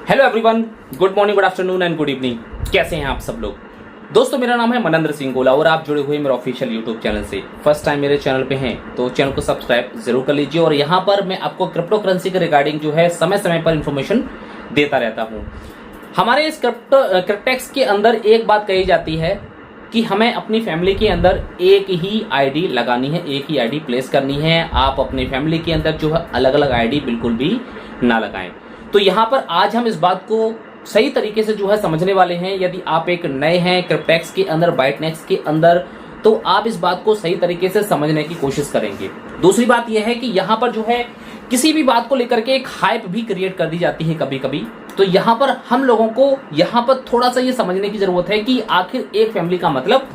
Hello everyone, good morning, good afternoon and good evening. कैसे हैं आप सब लोग? दोस्तों, मेरा नाम है मनंद्र सिंह गोला और आप जुड़े हुए मेरे ऑफिशियल यूट्यूब चैनल से। फर्स्ट टाइम मेरे चैनल पे हैं तो चैनल को सब्सक्राइब जरूर कर लीजिए। और यहाँ पर मैं आपको क्रिप्टो करेंसी के रिगार्डिंग जो है समय समय पर इंफॉर्मेशन देता रहता हूँ। हमारे इस क्रिप्टेक्स के अंदर एक बात कही जाती है कि हमें अपनी फैमिली के अंदर एक ही आईडी लगानी है, एक ही आईडी प्लेस करनी है। आप अपनी फैमिली के अंदर जो है अलग अलग आईडी बिल्कुल भी ना लगाएं। तो यहाँ पर आज हम इस बात को सही तरीके से जो है समझने वाले हैं। यदि आप एक नए हैं क्रिप्टेक्स के अंदर, बाइटनेक्स के अंदर, तो आप इस बात को सही तरीके से समझने की कोशिश करेंगे। दूसरी बात यह है कि यहाँ पर जो है किसी भी बात को लेकर के एक हाइप भी क्रिएट कर दी जाती है कभी कभी। तो यहाँ पर हम लोगों को यहाँ पर थोड़ा सा ये समझने की जरूरत है कि आखिर एक फैमिली का मतलब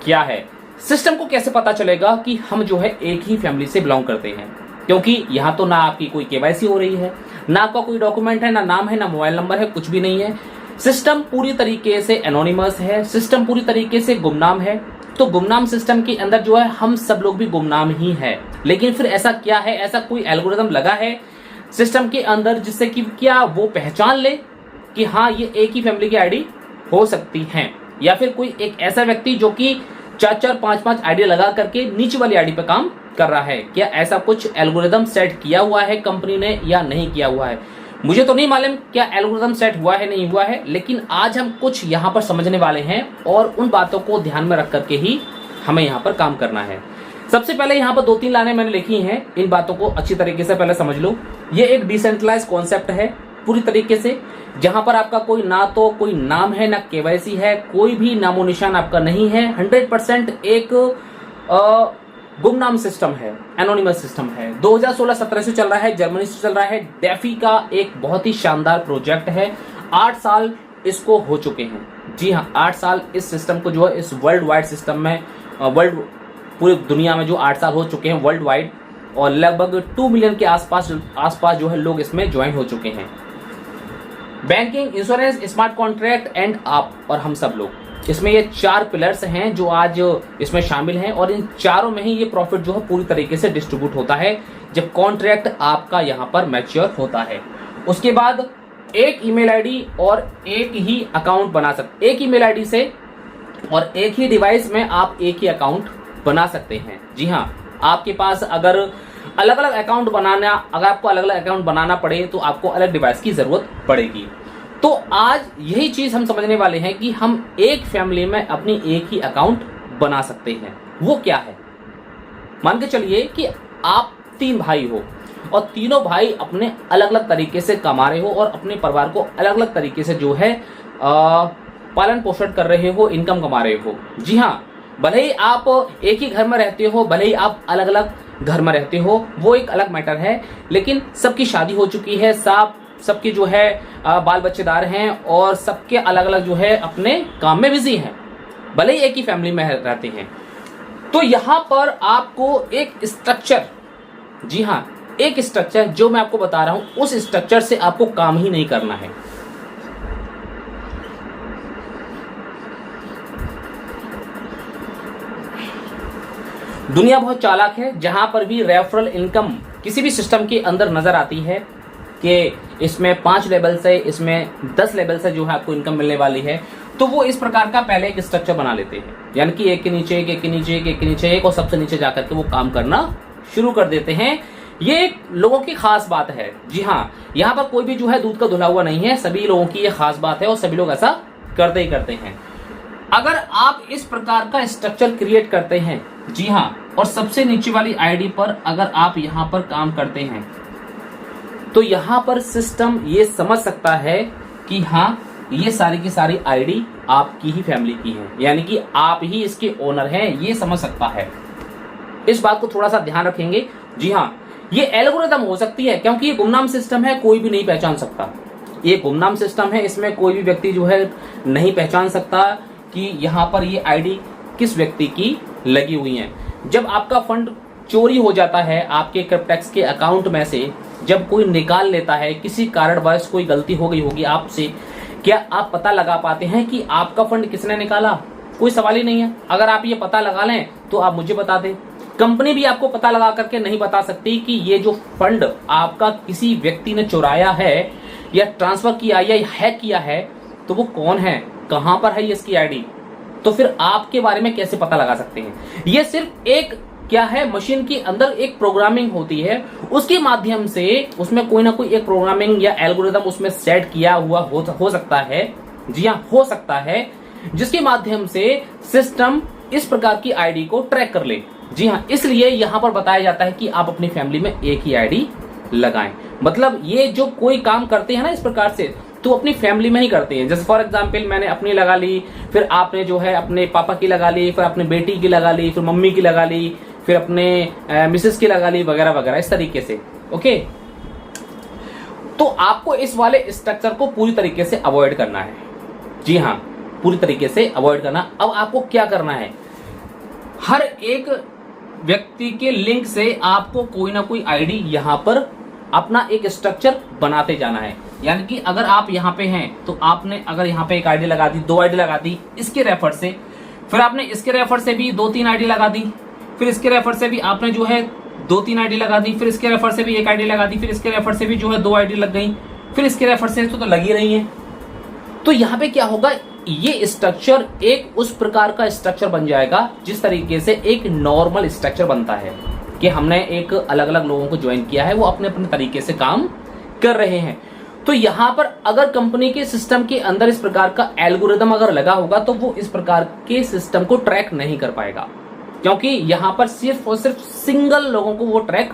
क्या है। सिस्टम को कैसे पता चलेगा कि हम जो है एक ही फैमिली से बिलोंग करते हैं, क्योंकि यहाँ तो ना आपकी कोई केवाईसी हो रही है, ना आपका कोई डॉक्यूमेंट है, ना नाम है, ना मोबाइल नंबर है, कुछ भी नहीं है। सिस्टम पूरी तरीके से एनोनिमस है, सिस्टम पूरी तरीके से गुमनाम है। तो गुमनाम सिस्टम के अंदर जो है हम सब लोग भी गुमनाम ही है। लेकिन फिर ऐसा क्या है, ऐसा कोई एल्गोरिथम लगा है सिस्टम के अंदर जिससे कि क्या वो पहचान ले कि हाँ ये एक ही फैमिली की आईडी हो सकती है, या फिर कोई एक ऐसा व्यक्ति जो कि 4-4, 5-5 आईडी लगा करके नीचे वाली आईडी पे काम कर रहा है। क्या ऐसा कुछ एल्गोरिथम सेट किया हुआ है कंपनी ने या नहीं किया हुआ है? मुझे तो नहीं मालूम क्या एल्गोरिथम सेट हुआ है नहीं हुआ है, लेकिन आज हम कुछ यहाँ पर समझने वाले हैं और उन बातों को ध्यान में रख करके ही हमें यहाँ पर काम करना है। सबसे पहले यहाँ पर 2-3 लाइनें मैंने लिखी हैं, इन बातों को अच्छी तरीके से पहले समझ लो। ये एक डिसेंट्रलाइज कॉन्सेप्ट है पूरी तरीके से, जहां पर आपका कोई ना तो कोई नाम है, ना केवाईसी है, कोई भी नामो निशान आपका नहीं है। 100% एक गुमनाम सिस्टम है, एनोनिमस सिस्टम है। 2016-17 से चल रहा है, जर्मनी से चल रहा है। डेफी का एक बहुत ही शानदार प्रोजेक्ट है। 8 साल इसको हो चुके हैं। जी हाँ, 8 साल इस सिस्टम को जो है इस वर्ल्ड वाइड सिस्टम में, पूरी दुनिया में जो 8 साल हो चुके हैं वर्ल्ड वाइड, और लगभग 2 मिलियन के आसपास जो है लोग इसमें ज्वाइन हो चुके हैं। Banking, insurance, smart contract and आप और हम सब लोग, इसमें ये 4 पिलर्स हैं जो आज इसमें शामिल हैं। और इन चारों में ही ये प्रॉफिट जो है पूरी तरीके से डिस्ट्रीब्यूट होता है जब कॉन्ट्रैक्ट आपका यहाँ पर मैच्योर होता है। उसके बाद एक ईमेल आईडी और एक ही अकाउंट बना सकते, एक ईमेल आईडी से और एक ही डिवाइस में आप एक ही अकाउंट बना सकते हैं। जी हाँ, आपके पास अगर अलग अलग अकाउंट बनाना, अगर आपको अलग अलग अकाउंट बनाना पड़े तो आपको अलग डिवाइस की जरूरत पड़ेगी। तो आज यही चीज हम समझने वाले हैं कि हम एक फैमिली में अपनी एक ही अकाउंट बना सकते हैं। वो क्या है? मान के चलिए कि आप 3 भाई हो और तीनों भाई अपने अलग अलग तरीके से कमा रहे हो और अपने परिवार को अलग अलग तरीके से जो है पालन पोषण कर रहे हो, इनकम कमा रहे हो। जी हाँ, भले ही आप एक ही घर में रहते हो, भले ही आप अलग अलग घर में रहते हो, वो एक अलग मैटर है। लेकिन सबकी शादी हो चुकी है, सबके जो है बाल बच्चेदार हैं और सबके अलग अलग जो है अपने काम में बिजी हैं, भले ही एक ही फैमिली में रहते हैं। तो यहाँ पर आपको एक स्ट्रक्चर, जी हाँ एक स्ट्रक्चर जो मैं आपको बता रहा हूं, उस स्ट्रक्चर से आपको काम ही नहीं करना है। दुनिया बहुत चालाक है। जहां पर भी रेफरल इनकम किसी भी सिस्टम के अंदर नजर आती है कि इसमें 5 लेवल से, इसमें 10 लेवल से जो है आपको इनकम मिलने वाली है, तो वो इस प्रकार का पहले एक स्ट्रक्चर बना लेते हैं। यानी कि एक के नीचे एक, एक के नीचे एक, एक के नीचे एक, और सबसे नीचे जाकर के वो काम करना शुरू कर देते हैं। ये एक लोगों की खास बात है। जी हाँ, यहाँ पर कोई भी जो है दूध का धुला हुआ नहीं है, सभी लोगों की ये खास बात है और सभी लोग ऐसा करते ही करते हैं। अगर आप इस प्रकार का स्ट्रक्चर क्रिएट करते हैं, जी हाँ, और सबसे नीचे वाली आईडी पर अगर आप यहाँ पर काम करते हैं, तो यहाँ पर सिस्टम ये समझ सकता है कि हाँ ये सारी की सारी आईडी आपकी ही फैमिली की है, यानी कि आप ही इसके ओनर हैं, ये समझ सकता है। इस बात को थोड़ा सा ध्यान रखेंगे। जी हाँ, ये एल्गोरिथम हो सकती है क्योंकि ये गुमनाम सिस्टम है, कोई भी नहीं पहचान सकता। ये गुमनाम सिस्टम है, इसमें कोई भी व्यक्ति जो है नहीं पहचान सकता कि यहाँ पर ये आईडी किस व्यक्ति की लगी हुई है। जब आपका फंड चोरी हो जाता है आपके क्रिप्टेक्स के अकाउंट में से, जब कोई निकाल लेता है, किसी कारणवश कोई गलती हो गई होगी आपसे, क्या आप पता लगा पाते हैं कि आपका फंड किसने निकाला? कोई सवाल ही नहीं है। अगर आप ये पता लगा लें तो आप मुझे बता दें, कंपनी भी आपको पता लगा करके नहीं बता सकती कि ये जो फंड आपका किसी व्यक्ति ने चुराया है या ट्रांसफर किया या हैक किया है तो वो कौन है, कहां पर है इसकी आईडी, तो फिर आपके बारे में कैसे पता लगा सकते हैं। ये सिर्फ एक क्या है, मशीन के अंदर एक प्रोग्रामिंग होती है, उसके माध्यम से उसमें कोई ना कोई एक प्रोग्रामिंग या एल्गोरिदम उसमें सेट किया हुआ हो सकता है, जी हाँ हो सकता है, जिसके माध्यम से सिस्टम इस प्रकार की आईडी को ट्रैक कर ले। जी हाँ, इसलिए यहां पर बताया जाता है कि आप अपनी फैमिली में एक ही आईडी लगाएं। मतलब ये जो कोई काम करते हैं ना इस प्रकार से, तो अपनी फैमिली में ही करते हैं। जैसे फॉर एग्जांपल मैंने अपनी लगा ली, फिर आपने जो है अपने पापा की लगा ली, फिर अपने बेटी की लगा ली, फिर मम्मी की लगा ली, फिर अपने मिसेस की लगा ली, वगैरह वगैरह इस तरीके से। ओके, तो आपको इस वाले स्ट्रक्चर को पूरी तरीके से अवॉइड करना है। जी हाँ, पूरी तरीके से अवॉइड करना। अब आपको क्या करना है, हर एक व्यक्ति के लिंक से आपको कोई ना कोई आईडी यहां पर अपना एक स्ट्रक्चर बनाते जाना है। यानी कि अगर आप यहां पे हैं तो आपने अगर यहां पे एक आईडी लगा दी, 2 आईडी लगा दी इसके रेफर से, फिर आपने इसके रेफर से भी 2-3 आईडी लगा दी, फिर इसके रेफर से भी आपने जो है 2-3 आईडी लगा दी, फिर इसके रेफर से भी 1 आईडी लगा दी, फिर इसके रेफर से भी जो है 2 आईडी लग गई, फिर इसके रेफर से तो लगी रही है। तो यहां पे क्या होगा, ये स्ट्रक्चर एक उस प्रकार का स्ट्रक्चर बन जाएगा जिस तरीके से एक नॉर्मल स्ट्रक्चर बनता है कि हमने एक अलग अलग लोगों को ज्वाइन किया है, वो अपने अपने तरीके से काम कर रहे हैं। तो यहां पर अगर कंपनी के सिस्टम के अंदर इस प्रकार का एल्गोरिदम अगर लगा होगा तो वो इस प्रकार के सिस्टम को ट्रैक नहीं कर पाएगा, क्योंकि यहां पर सिर्फ और सिर्फ सिंगल लोगों को वो ट्रैक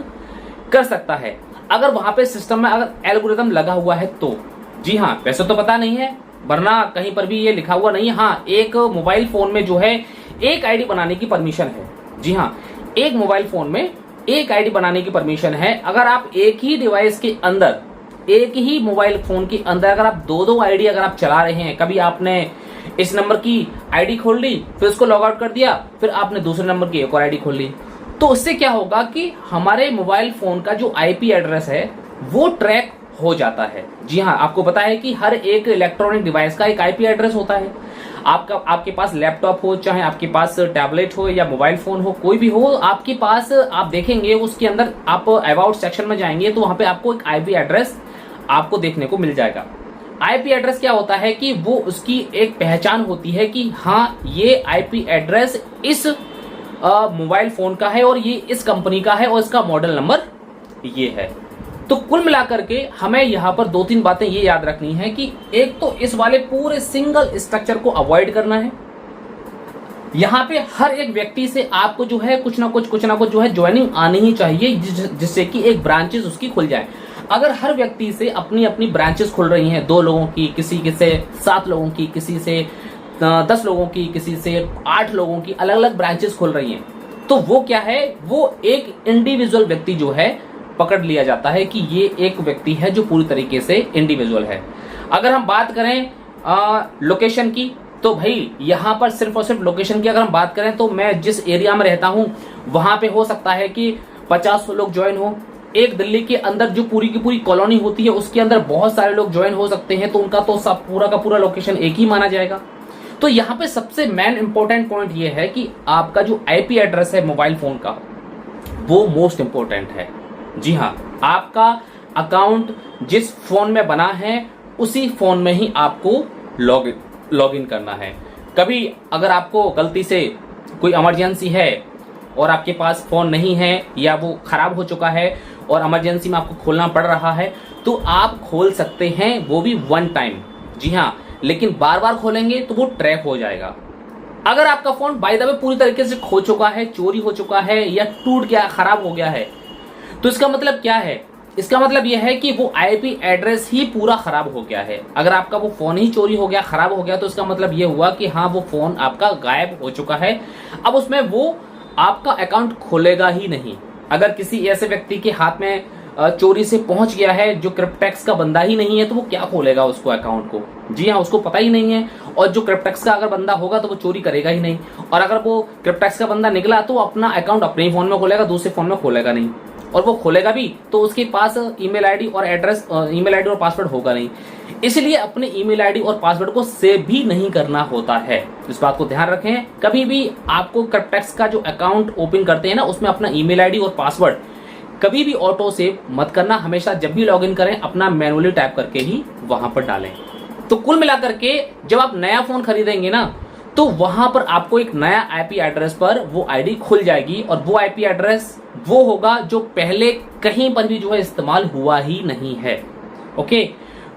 कर सकता है। अगर वहां पे सिस्टम में अगर एल्गोरिदम लगा हुआ है तो जी हाँ, वैसे तो पता नहीं है, वरना कहीं पर भी ये लिखा हुआ नहीं है। हाँ, एक मोबाइल फोन में जो है एक आईडी बनाने की परमिशन है। जी हाँ, एक मोबाइल फोन में एक आईडी बनाने की परमिशन है। अगर आप एक ही डिवाइस के अंदर, एक ही मोबाइल फोन के अंदर अगर आप 2-2 आईडी अगर आप चला रहे हैं, कभी आपने इस नंबर की आईडी खोल ली, फिर उसको लॉग आउट कर दिया, फिर आपने दूसरे नंबर की एक और आईडी खोल ली, तो उससे क्या होगा कि हमारे मोबाइल फोन का जो आईपी एड्रेस है वो ट्रैक हो जाता है। जी हाँ, आपको पता है कि हर एक इलेक्ट्रॉनिक डिवाइस का एक आईपी एड्रेस होता है। आपके पास लैपटॉप हो, चाहे आपके पास टैबलेट हो या मोबाइल फोन हो, कोई भी हो, आपके पास आप देखेंगे उसके अंदर आप अबाउट सेक्शन में जाएंगे तो वहां पे आपको एक आईपी एड्रेस आपको देखने को मिल जाएगा। आईपी एड्रेस क्या होता है कि वो उसकी एक पहचान होती है कि हाँ, ये आईपी एड्रेस इस मोबाइल फोन का है और ये इस कंपनी का है और इसका मॉडल नंबर ये है। तो कुल मिलाकर के हमें यहाँ पर 2-3 बातें ये याद रखनी है कि एक तो इस वाले पूरे सिंगल स्ट्रक्चर को अवॉइड करना है। यहाँ पे हर एक व्यक्ति से आपको जो है कुछ ना कुछ जो है ज्वाइनिंग आनी ही चाहिए, जिससे कि एक ब्रांचेस उसकी खुल जाए। अगर हर व्यक्ति से अपनी अपनी ब्रांचेस खुल रही हैं, 2 लोगों की, किसी से 7 लोगों की, किसी से 10 लोगों की, किसी से 8 लोगों की, अलग अलग ब्रांचेस खुल रही हैं, तो वो क्या है, वो एक इंडिविजुअल व्यक्ति जो है पकड़ लिया जाता है कि ये एक व्यक्ति है जो पूरी तरीके से इंडिविजुअल है। अगर हम बात करें लोकेशन की, तो भाई यहाँ पर सिर्फ और सिर्फ लोकेशन की अगर हम बात करें तो मैं जिस एरिया में रहता हूँ वहां पे हो सकता है कि 50 लोग ज्वाइन हो। एक दिल्ली के अंदर जो पूरी की पूरी कॉलोनी होती है उसके अंदर बहुत सारे लोग ज्वाइन हो सकते हैं, तो उनका तो सब पूरा का पूरा लोकेशन एक ही माना जाएगा। तो यहाँ पे सबसे मेन इंपॉर्टेंट पॉइंट ये है कि आपका जो आईपी एड्रेस है मोबाइल फोन का वो मोस्ट इंपॉर्टेंट है। जी हाँ, आपका अकाउंट जिस फोन में बना है उसी फोन में ही आपको लॉग इन करना है। कभी अगर आपको गलती से कोई इमरजेंसी है और आपके पास फोन नहीं है या वो खराब हो चुका है और इमरजेंसी में आपको खोलना पड़ रहा है, तो आप खोल सकते हैं, वो भी 1 टाइम। जी हाँ, लेकिन बार बार खोलेंगे तो वो ट्रैक हो जाएगा। अगर आपका फोन बाय द वे पूरी तरीके से खो चुका है, चोरी हो चुका है या टूट गया, खराब हो गया है, तो इसका मतलब क्या है, इसका मतलब यह है कि वो आईपी एड्रेस ही पूरा खराब हो गया है। अगर आपका वो फोन ही चोरी हो गया, खराब हो गया, तो इसका मतलब यह हुआ कि हाँ, वो फोन आपका गायब हो चुका है। अब उसमें वो आपका अकाउंट खोलेगा ही नहीं। अगर किसी ऐसे व्यक्ति के हाथ में चोरी से पहुंच गया है जो क्रिप्टेक्स का बंदा ही नहीं है, तो वो क्या खोलेगा उसको अकाउंट को। जी हाँ, उसको पता ही नहीं है, और जो क्रिप्टेक्स का अगर बंदा होगा तो वो चोरी करेगा ही नहीं। और अगर वो क्रिप्टेक्स का बंदा निकला तो अपना अकाउंट अपने ही फोन में खोलेगा, दूसरे फोन में खोलेगा नहीं। और वो खोलेगा भी तो उसके पास ईमेल आईडी और एड्रेस, ईमेल आईडी और पासवर्ड होगा नहीं। इसलिए अपने ईमेल आईडी और पासवर्ड को सेव भी नहीं करना होता है। इस बात को ध्यान रखें। कभी भी आपको क्रिप्टेक्स का जो अकाउंट ओपन करते हैं ना, उसमें अपना ईमेल आईडी और पासवर्ड कभी भी ऑटो सेव मत करना। हमेशा जब भी लॉगिन करें अपना मैनुअली टाइप करके ही वहां पर डालें। तो कुल मिलाकर के जब आप नया फोन खरीदेंगे ना, तो वहां पर आपको एक नया आईपी एड्रेस पर वो आईडी खुल जाएगी, और वो आईपी एड्रेस वो होगा जो पहले कहीं पर भी जो है इस्तेमाल हुआ ही नहीं है। ओके,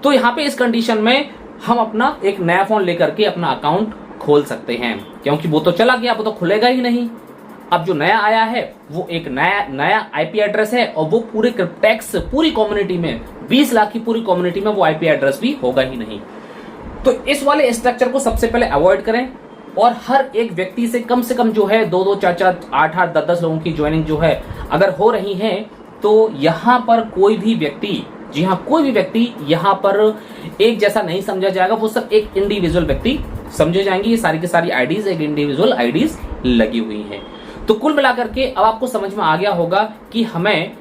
तो यहाँ पे इस कंडीशन में हम अपना एक नया फोन लेकर के अपना अकाउंट खोल सकते हैं, क्योंकि वो तो चला गया, वो तो खुलेगा ही नहीं। अब जो नया आया है वो एक नया आईपी एड्रेस है, और वो पूरे क्रिप्टेक्स पूरी कम्युनिटी में 20 लाख की पूरी कम्युनिटी में वो आईपी एड्रेस भी होगा ही नहीं। तो इस वाले स्ट्रक्चर को सबसे पहले अवॉइड करें, और हर एक व्यक्ति से कम जो है 2-2, 4-4, 8-8, 10-10 लोगों की ज्वाइनिंग जो है अगर हो रही है, तो यहाँ पर कोई भी व्यक्ति, जी हाँ कोई भी व्यक्ति यहाँ पर एक जैसा नहीं समझा जाएगा। वो सब एक इंडिविजुअल व्यक्ति समझे जाएंगे। ये सारी की सारी आईडीज एक इंडिविजुअल आईडीज लगी हुई हैं। तो कुल मिलाकर के अब आपको समझ में आ गया होगा कि हमें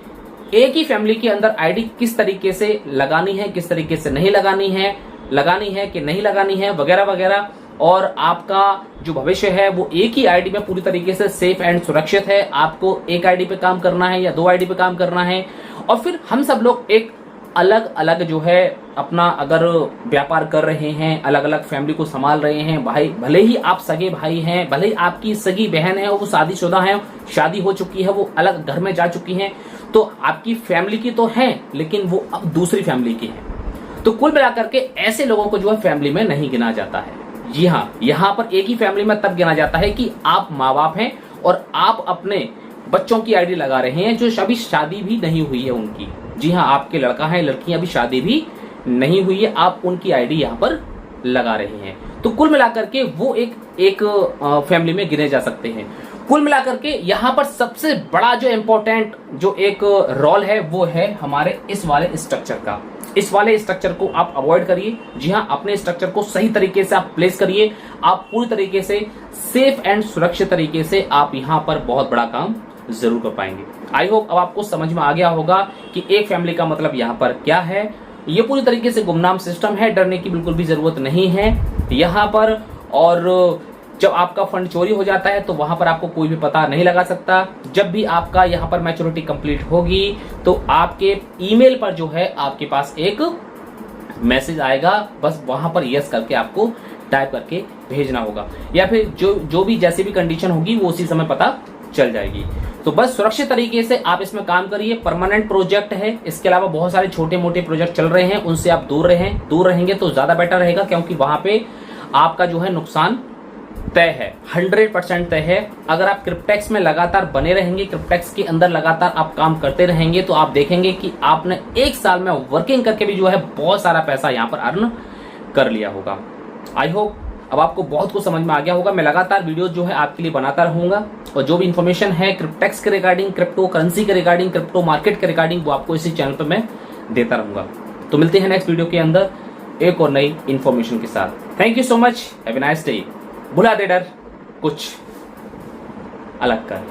एक ही फैमिली के अंदर आईडी किस तरीके से लगानी है, किस तरीके से नहीं लगानी है कि नहीं लगानी है, वगैरह वगैरह। और आपका जो भविष्य है वो एक ही आईडी में पूरी तरीके से सेफ एंड सुरक्षित है। आपको एक आईडी पे काम करना है या 2 आईडी पे काम करना है, और फिर हम सब लोग एक अलग अलग जो है अपना अगर व्यापार कर रहे हैं, अलग अलग फैमिली को संभाल रहे हैं। भाई भले ही आप सगे भाई हैं, भले ही आपकी सगी बहन है, वो शादीशुदा है, शादी हो चुकी है, वो अलग घर में जा चुकी हैं, तो आपकी फैमिली की तो है, लेकिन वो अब दूसरी फैमिली की है। तो कुल मिलाकर के ऐसे लोगों को जो है फैमिली में नहीं गिना जाता है। जी हाँ, यहाँ पर एक ही फैमिली में तब गिना जाता है कि आप माँ बाप हैं और आप अपने बच्चों की आईडी लगा रहे हैं जो अभी शादी भी नहीं हुई है उनकी। जी हाँ, आपके लड़का है, लड़की अभी शादी भी नहीं हुई है, आप उनकी आईडी यहाँ पर लगा रहे हैं। तो कुल मिलाकर के वो एक फैमिली में गिने जा सकते हैं। कुल मिलाकर के यहाँ पर सबसे बड़ा जो इम्पोर्टेंट जो एक रोल है वो है हमारे इस वाले स्ट्रक्चर का। इस वाले स्ट्रक्चर को आप अवॉइड करिए। जी हाँ, अपने स्ट्रक्चर को सही तरीके से आप प्लेस करिए। आप पूरी तरीके से सेफ एंड सुरक्षित तरीके से आप यहाँ पर बहुत बड़ा काम जरूर कर पाएंगे। आई होप अब आपको समझ में आ गया होगा कि एक फैमिली का मतलब यहाँ पर क्या है। ये पूरी तरीके से गुमनाम सिस्टम है, डरने की बिल्कुल भी जरूरत नहीं है यहाँ पर। और जब आपका फंड चोरी हो जाता है तो वहां पर आपको कोई भी पता नहीं लगा सकता। जब भी आपका यहाँ पर मैच्योरिटी कंप्लीट होगी तो आपके ईमेल पर जो है आपके पास एक मैसेज आएगा, बस वहां पर यस करके आपको टाइप करके भेजना होगा, या फिर जो भी जैसी भी कंडीशन होगी वो उसी समय पता चल जाएगी। तो बस सुरक्षित तरीके से आप इसमें काम करिए। परमानेंट प्रोजेक्ट है, इसके अलावा बहुत सारे छोटे मोटे प्रोजेक्ट चल रहे हैं, उनसे आप दूर रहेंगे तो ज्यादा बेटर रहेगा, क्योंकि वहां पे आपका जो है नुकसान तय है, 100% तय है। अगर आप क्रिप्टेक्स में लगातार बने रहेंगे, क्रिप्टेक्स के अंदर लगातार आप काम करते रहेंगे, तो आप देखेंगे कि आपने 1 साल में वर्किंग करके भी जो है बहुत सारा पैसा यहाँ पर अर्न कर लिया होगा। आई होप अब आपको बहुत कुछ समझ में आ गया होगा। मैं लगातार वीडियो जो है आपके लिए बनाता रहूंगा, और जो भी इन्फॉर्मेशन है क्रिप्टेक्स के रिगार्डिंग, क्रिप्टो करेंसी के रिगार्डिंग, क्रिप्टो मार्केट के रिगार्डिंग, वो आपको इसी चैनल पर मैं देता रहूंगा। तो मिलते हैं नेक्स्ट वीडियो के अंदर एक और नई इन्फॉर्मेशन के साथ। Thank you so much, have a nice day. भुला दे डर, कुछ अलग कर।